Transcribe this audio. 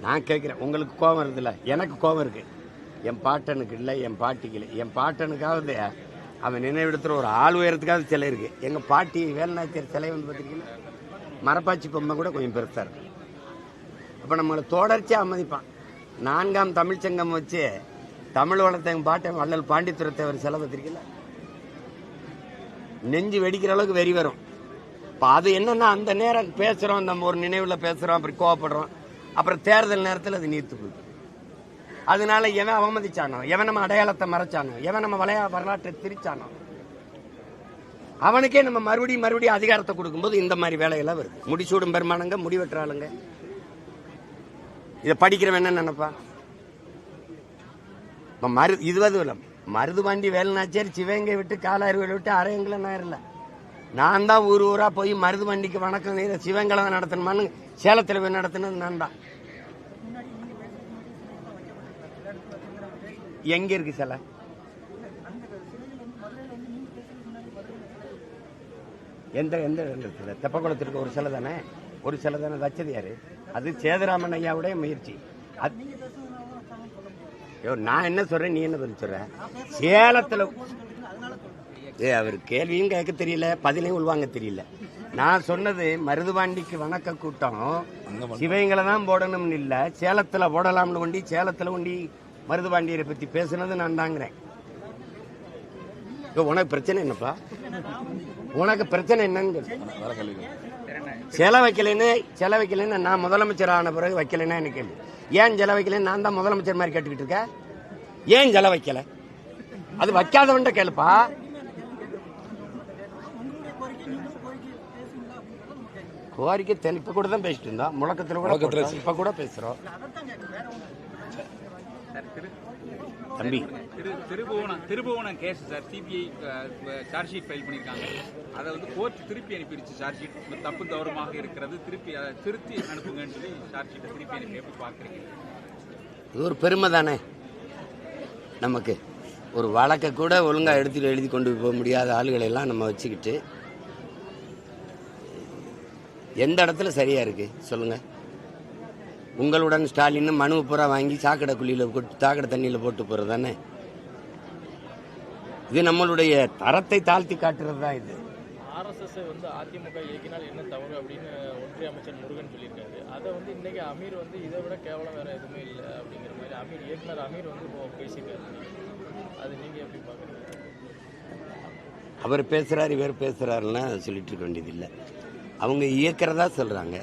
நான் கேட்குறேன், உங்களுக்கு கோபம் இருக்குல்ல, எனக்கு கோபம் இருக்கு. என் பாட்டனுக்கு இல்லை, என் பாட்டிக்கு இல்லை. என் பாட்டனுக்காவது அவன் நினைவிடத்துல ஒரு ஆள் உயரத்துக்காவது சிலை இருக்கு. எங்கள் பாட்டி வேலுநாச்சியார் சிலை வந்து பார்த்துருக்கீங்களா, மரப்பாச்சி பொம்மை கூட கொஞ்சம் பெருசாக இருக்கு. அப்போ நம்மளை தொடர்ச்சியாக அம்மதிப்பான். 4ஆம் தமிழ்ச்சங்கம் வச்சு தமிழ் வளர்த்த எங்கள் பாட்டை வள்ளல் பாண்டித்துரத்தை ஒரு சிலை பார்த்துருக்கீங்களா, நெஞ்சு வெடிக்கிற அளவுக்கு வெறி வரும். இப்போ அது என்னன்னா, அந்த நேரம் பேசுகிறோம், நம்ம ஒரு நினைவில் பேசுகிறோம், அப்படி கோவப்படுறோம், அப்புறம் தேர்தல் நேரத்தில் அது நீர்த்து போகுது. அதனால எவன் அவமதிச்சானோ, எவன் நம்ம அடையாளத்தை மறைச்சானோ, எவன் நம்ம வரலாற்றை திரிச்சானோ, அவனுக்கே நம்ம மறுபடியும் அதிகாரத்தை கொடுக்கும்போது இந்த மாதிரி வேலையெல்லாம் வருது. முடிசூடும் பெருமானங்க, முடிவெற்றாளுங்க. இதை படிக்கிறவன் என்ன நினைப்பா? இதுவது மருதுபாண்டி வேலுநாச்சியார் சிவகங்கை விட்டு காலாறுகளை விட்டு அரையங்களை நேரில் நான் தான் ஊரா போய் மருதுபாண்டிக்கு வணக்கம் சிவகங்களை நடத்தணுமான்னு சேலத்தில் போய் நடத்தினது நான் தான். எங்க இருக்கு சிலை? எந்த இடத்துல? தெப்பக்குளத்திற்கு ஒரு சிலை தானே, ஒரு சிலை தானே வச்சது யாரு? அது சேதுராமன் ஐயாவுடைய முயற்சி. நான் என்ன சொல்றேன், நீ என்ன பதில் சொல்ற? சேலத்துல அவர் கேள்வியும் கேட்க தெரியல, பதிலையும் உள்வாங்க தெரியல. நான் சொன்னது மருதுபாண்டிக்கு வணக்க கூட்டம் சிவகங்களை தான் போடணும்னு இல்ல, சேலத்துல போடலாம்னு கொண்டி சேலத்துல கொண்டி மருதுபாண்டியரை பத்தி பேசுனது நான் தாங்கிறேன். உனக்கு பிரச்சனை என்னப்பா? உனக்கு பிரச்சனை என்னன்னு சிலை வைக்கலன்னு நான் முதலமைச்சர் ஆன பிறகு வைக்கலன்னா எனக்கு கேள்வி. ஏன் சிலை வைக்கலன்னு நான் தான் முதலமைச்சர் மாதிரி கேட்டுக்கிட்டு இருக்கேன். ஏன் சிலை வைக்கல? அது வைக்காதவன்ட்ட கேளுப்பா. கோரிக்கை இப்ப கூட தான் பேசிட்டு இருந்தோம், முழக்கத்துல கூட இப்ப கூட பேசுறோம். தம்பி, Thirubuvanam case sir, CBI charge sheet file பண்ணிருக்காங்க. அதை வந்து கோர்ட் திருப்பி அனுப்பிடுச்சு. சார்ஜ் ஷீட் தப்பு தவறுமாக இருக்கிறது, திருத்தி அனுப்புங்கன்னு சொல்லி சார்ஜ் ஷீட்டை திருப்பி அனுப்பி எப்படி பாக்குறீங்க? இது ஒரு பெருமை தானே நமக்கு. ஒரு வழக்கை கூட ஒழுங்கா எழுதி கொண்டு போக முடியாத ஆளுகளை எல்லாம் நம்ம வச்சுக்கிட்டு எந்த இடத்துல சரியா இருக்கு சொல்லுங்க? உங்களுடன் ஸ்டாலின் மனு பூரா வாங்கி சாக்கடை தண்ணியில போட்டு போறது தானே இது. நம்மளுடைய தரத்தை தாழ்த்தி காட்டுறது தான் இது. RSS வந்து அதிமுக இயக்கினால் என்ன தவறு அப்படின்னு ஒன்றிய அமைச்சர் முருகன் சொல்லியிருக்காரு. அதை வந்து இன்னைக்கு அமீர் வந்து இதை விட கேவலம் வேற எதுவுமே இல்லை அப்படிங்கிற மாதிரி இயக்குனர் அமீர் வந்து பேசியிருக்காரு. அது நீங்க எப்படி பாக்குறீங்க? அவர் பேசுறாரு, இவர் பேசுறாருன்னா சொல்லிட்டு இருக்க வேண்டியது இல்லை. அவங்க இயக்கிறதா சொல்றாங்க.